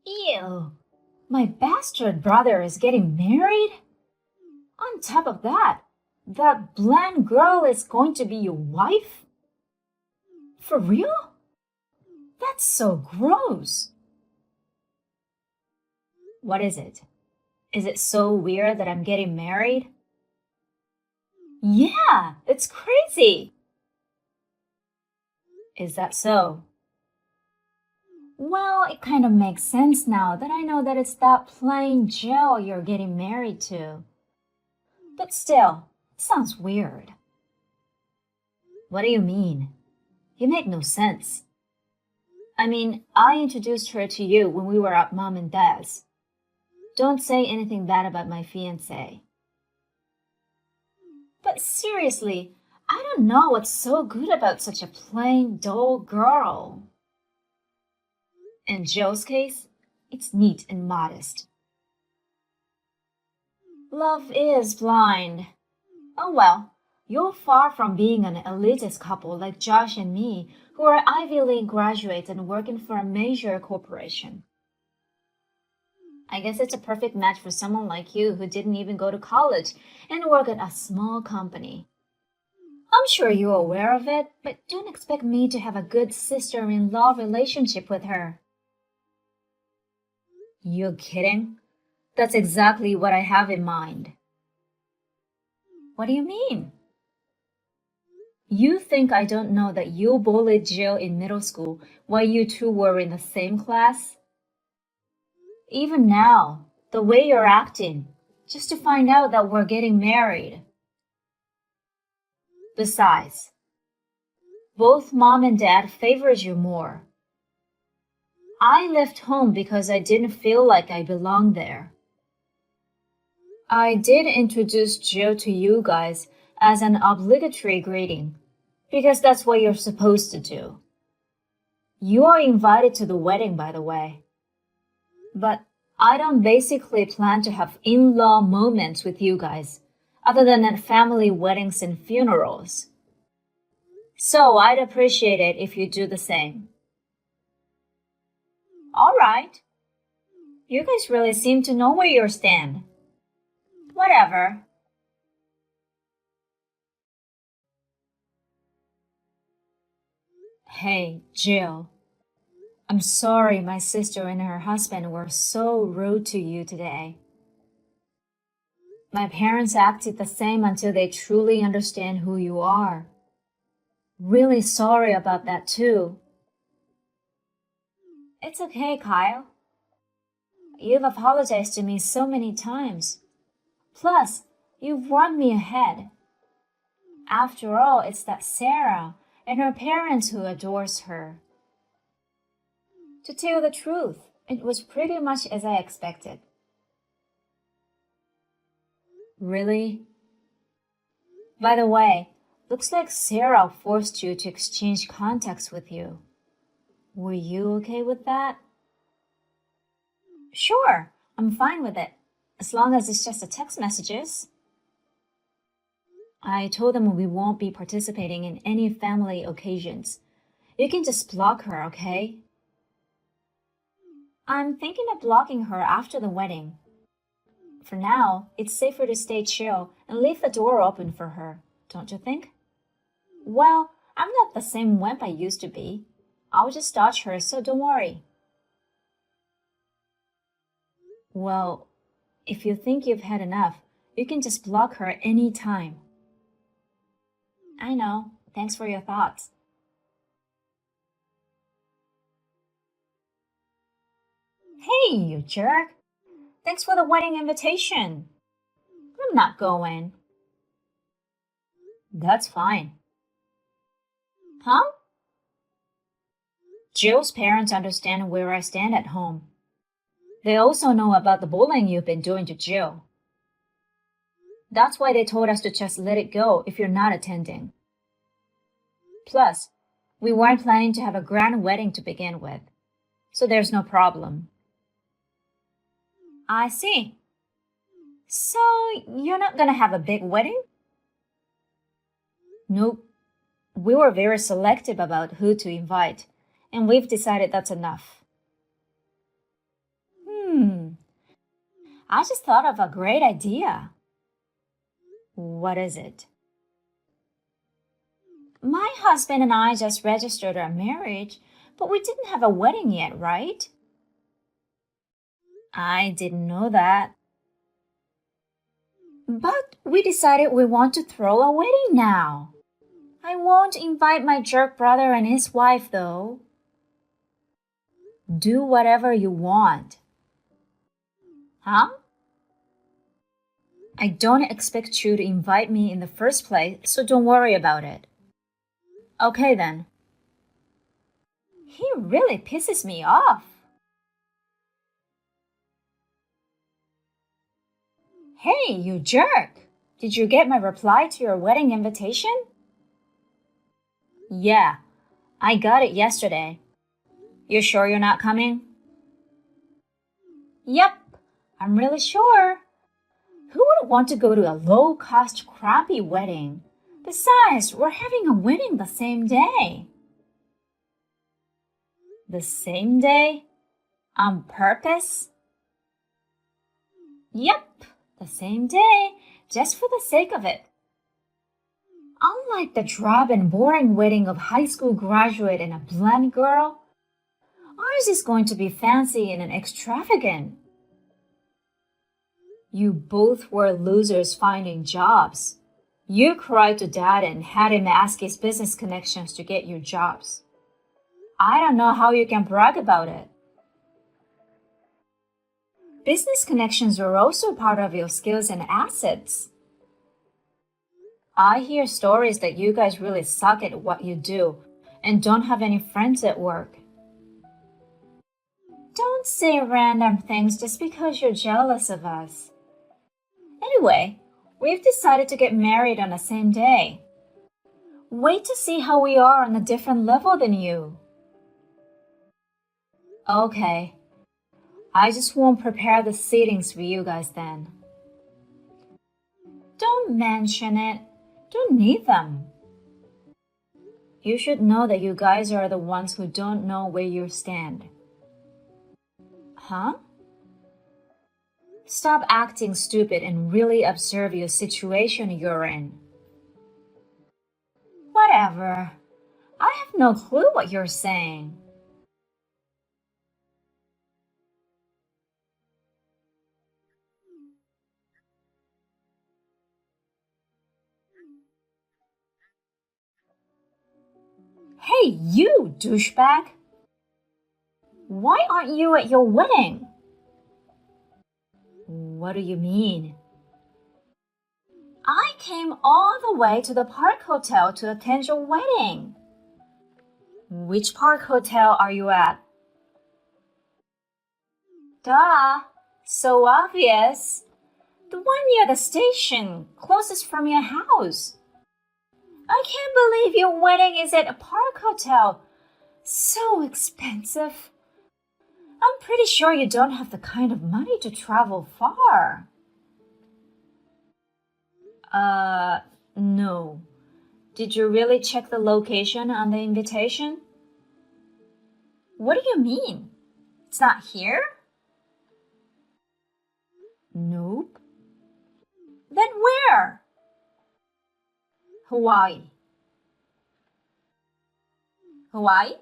Ew, my bastard brother is getting married? On top of that, that bland girl is going to be your wife? For real? That's so gross. What is it? Is it so weird that I'm getting married? Yeah, it's crazy. Is that so? Well, it kind of makes sense now that I know that it's that plain Joe you're getting married to. But still, it sounds weird. What do you mean? You make no sense. I mean, I introduced her to you when we were at mom and dad's. Don't say anything bad about my fiancé. But seriously, I don't know what's so good about such a plain, dull girl. In Joe's case, it's neat and modest. Love is blind. Oh well, you're far from being an elitist couple like Josh and me, who are Ivy League graduates and working for a major corporation. I guess it's a perfect match for someone like you who didn't even go to college and work at a small company. I'm sure you're aware of it, but don't expect me to have a good sister in law relationship with her. You kidding? That's exactly what I have in mind. What do you mean? You think I don't know that you bullied Jill in middle school while you two were in the same class? Even now, the way you're acting, just to find out that we're getting married. Besides, both mom and dad favored you more. I left home because I didn't feel like I belonged there. I did introduce Jill to you guys as an obligatory greeting, because that's what you're supposed to do. You are invited to the wedding, by the way. But I don't basically plan to have in-law moments with you guys, other than at family weddings and funerals. So I'd appreciate it if you do the same. All right. You guys really seem to know where you stand. Whatever. Hey, Jill. I'm sorry my sister and her husband were so rude to you today. My parents acted the same until they truly understand who you are. Really sorry about that too. It's okay, Kyle. You've apologized to me so many times. Plus, you've won me ahead. After all, it's that Sarah and her parents who adores her. To tell the truth, it was pretty much as I expected. Really? By the way, looks like Sarah forced you to exchange contacts with you. Were you okay with that? Sure, I'm fine with it, as long as it's just a text messages. I told them we won't be participating in any family occasions. You can just block her, okay? I'm thinking of blocking her after the wedding. For now, it's safer to stay chill and leave the door open for her, don't you think? Well, I'm not the same wimp I used to be. I'll just dodge her, so don't worry. Well, if you think you've had enough, you can just block her any time. I know. Thanks for your thoughts. Hey, you jerk. Thanks for the wedding invitation. I'm not going. That's fine. Huh? Jill's parents understand where I stand at home. They also know about the bullying you've been doing to Jill. That's why they told us to just let it go if you're not attending. Plus, we weren't planning to have a grand wedding to begin with, so there's no problem. I see. So, you're not gonna have a big wedding? Nope. We were very selective about who to invite, and we've decided that's enough. I just thought of a great idea. What is it? My husband and I just registered our marriage, but we didn't have a wedding yet, right? I didn't know that. But we decided we want to throw a wedding now. I won't invite my jerk brother and his wife, though. Do whatever you want. Huh? I don't expect you to invite me in the first place, so don't worry about it. Okay then. He really pisses me off. Hey, you jerk! Did you get my reply to your wedding invitation? Yeah, I got it yesterday. You sure you're not coming? Yep, I'm really sure. Who would want to go to a low-cost, crappy wedding? Besides, we're having a wedding the same day. The same day? On purpose? Yep, the same day, just for the sake of it. Unlike the drab and boring wedding of high school graduate and a blonde girl, ours is going to be fancy and extravagant. You both were losers finding jobs. You cried to dad and had him ask his business connections to get you jobs. I don't know how you can brag about it. Business connections are also part of your skills and assets. I hear stories that you guys really suck at what you do and don't have any friends at work. Don't say random things just because you're jealous of us. Anyway, we've decided to get married on the same day. Wait to see how we are on a different level than you. Okay. I just won't prepare the seatings for you guys then. Don't mention it. Don't need them. You should know that you guys are the ones who don't know where you stand. Huh? Stop acting stupid and really observe your situation you're in. Whatever. I have no clue what you're saying. Hey, you douchebag! Why aren't you at your wedding? What do you mean? I came all the way to the Park Hotel to attend your wedding. Which Park Hotel are you at? Duh, so obvious. The one near the station, closest from your house. I can't believe your wedding is at a Park Hotel. So expensive. I'm pretty sure you don't have the kind of money to travel far. No. Did you really check the location on the invitation? What do you mean? It's not here? Nope. Then where? Hawaii. Hawaii?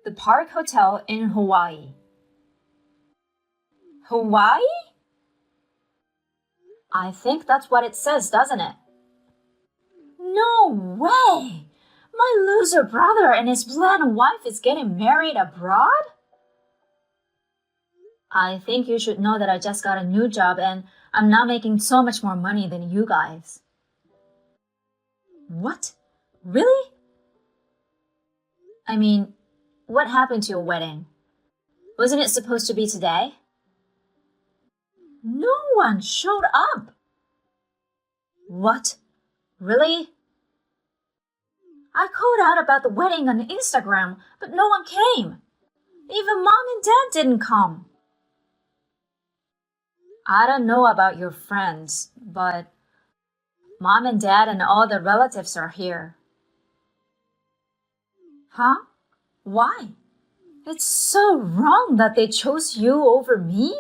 The Park Hotel in Hawaii. Hawaii? I think that's what it says, doesn't it? No way! My loser brother and his blonde wife is getting married abroad? I think you should know that I just got a new job and I'm now making so much more money than you guys. What? Really? I mean, what happened to your wedding? Wasn't it supposed to be today? No one showed up. What? Really? I called out about the wedding on Instagram, but no one came. Even mom and dad didn't come. I don't know about your friends, but mom and dad and all the relatives are here. Huh? Why? It's so wrong that they chose you over me.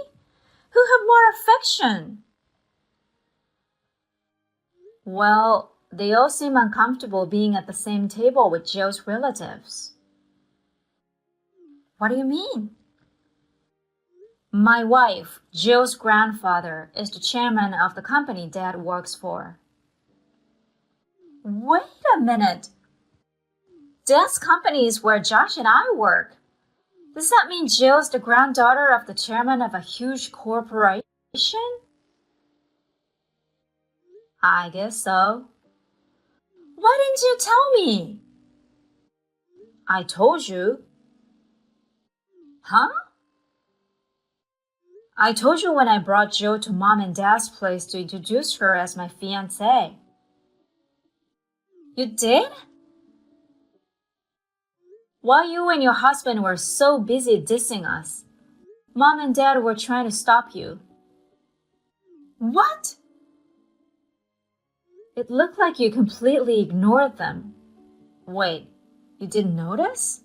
Who have more affection? Well, they all seem uncomfortable being at the same table with Jill's relatives. What do you mean? My wife, Jill's grandfather, is the chairman of the company Dad works for. Wait a minute. Dad's company is where Josh and I work. Does that mean Jill's the granddaughter of the chairman of a huge corporation? I guess so. Why didn't you tell me? I told you. Huh? I told you when I brought Jill to Mom and Dad's place to introduce her as my fiancée. You did? While you and your husband were so busy dissing us, Mom and Dad were trying to stop you. What? It looked like you completely ignored them. Wait, you didn't notice?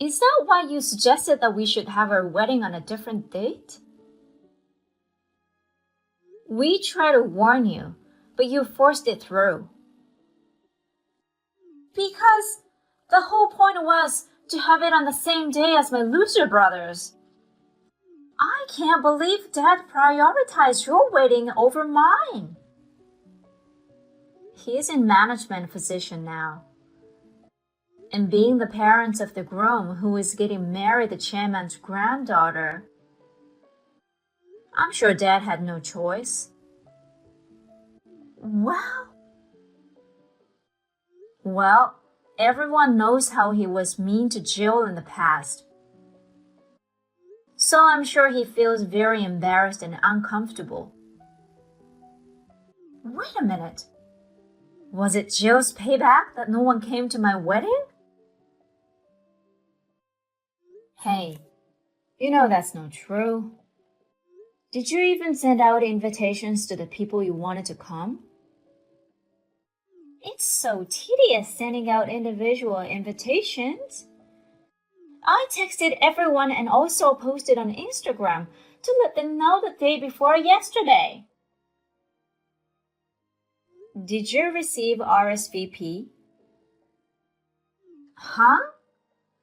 Is that why you suggested that we should have our wedding on a different date? We tried to warn you, but you forced it through. Because the whole point was to have it on the same day as my loser brothers. I can't believe Dad prioritized your wedding over mine. He is in management position now. And being the parents of the groom who is getting married the chairman's granddaughter, I'm sure Dad had no choice. Well, everyone knows how he was mean to Jill in the past. So I'm sure he feels very embarrassed and uncomfortable. Wait a minute. Was it Jill's payback that no one came to my wedding? Hey, you know that's not true. Did you even send out invitations to the people you wanted to come? It's so tedious sending out individual invitations. I texted everyone and also posted on Instagram to let them know the day before yesterday. Did you receive RSVP? Huh?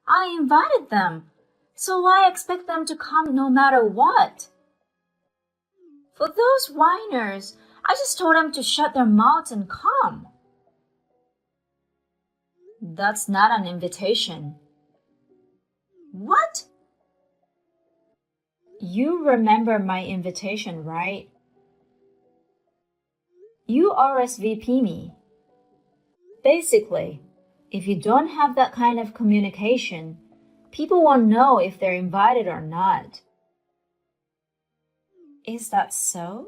I invited them, so I expect them to come no matter what. For those whiners, I just told them to shut their mouths and come. That's not an invitation. What? You remember my invitation, right? You RSVP me. Basically, if you don't have that kind of communication, people won't know if they're invited or not. Is that so?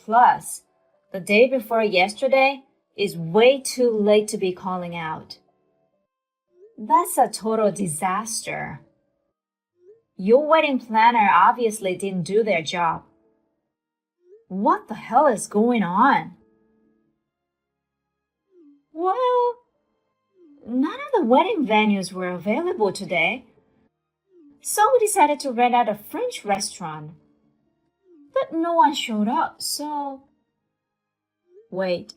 Plus, the day before yesterday is way too late to be calling out. That's a total disaster. Your wedding planner obviously didn't do their job. What the hell is going on? Well, none of the wedding venues were available today, so we decided to rent out a French restaurant. But no one showed up, so... Wait,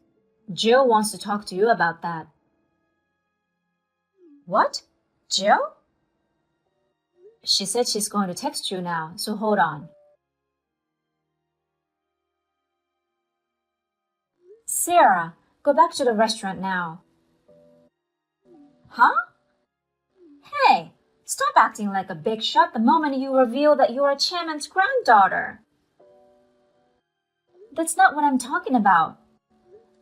Jill wants to talk to you about that. What? Jill? She said she's going to text you now, so hold on. Sarah, go back to the restaurant now. Huh? Hey, stop acting like a big shot the moment you reveal that you're a chairman's granddaughter. That's not what I'm talking about.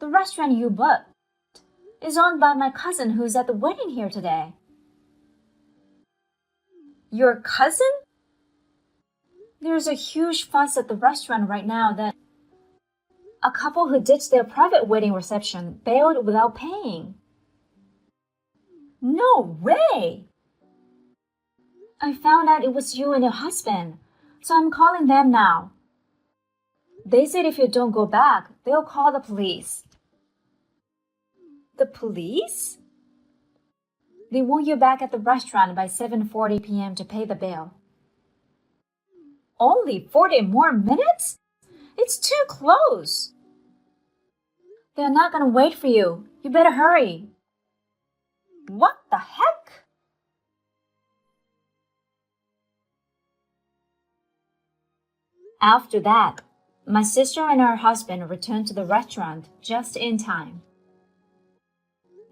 The restaurant you booked is owned by my cousin who's at the wedding here today. Your cousin? There's a huge fuss at the restaurant right now that a couple who ditched their private wedding reception bailed without paying. No way! I found out it was you and your husband, so I'm calling them now. They said if you don't go back, they'll call the police. The police? They want you back at the restaurant by 7:40 p.m. to pay the bill. Only 40 more minutes? It's too close. They're not gonna wait for you. You better hurry. What the heck? After that, my sister and her husband returned to the restaurant just in time.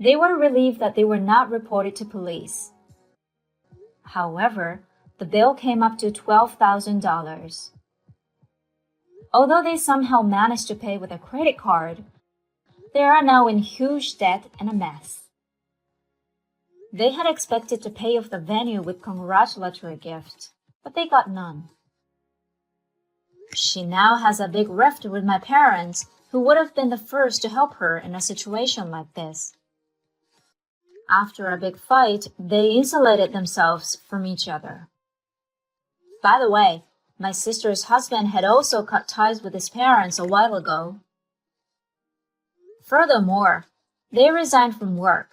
They were relieved that they were not reported to police. However, the bill came up to $12,000. Although they somehow managed to pay with a credit card, they are now in huge debt and a mess. They had expected to pay off the venue with congratulatory gifts, but they got none. She now has a big rift with my parents, who would have been the first to help her in a situation like this. After a big fight, they insulated themselves from each other. By the way, my sister's husband had also cut ties with his parents a while ago. Furthermore, they resigned from work.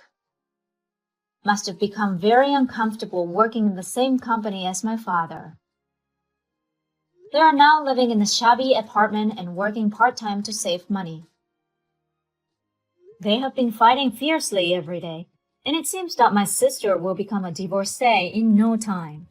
Must have become very uncomfortable working in the same company as my father. They are now living in a shabby apartment and working part-time to save money. They have been fighting fiercely every day, and it seems that my sister will become a divorcee in no time.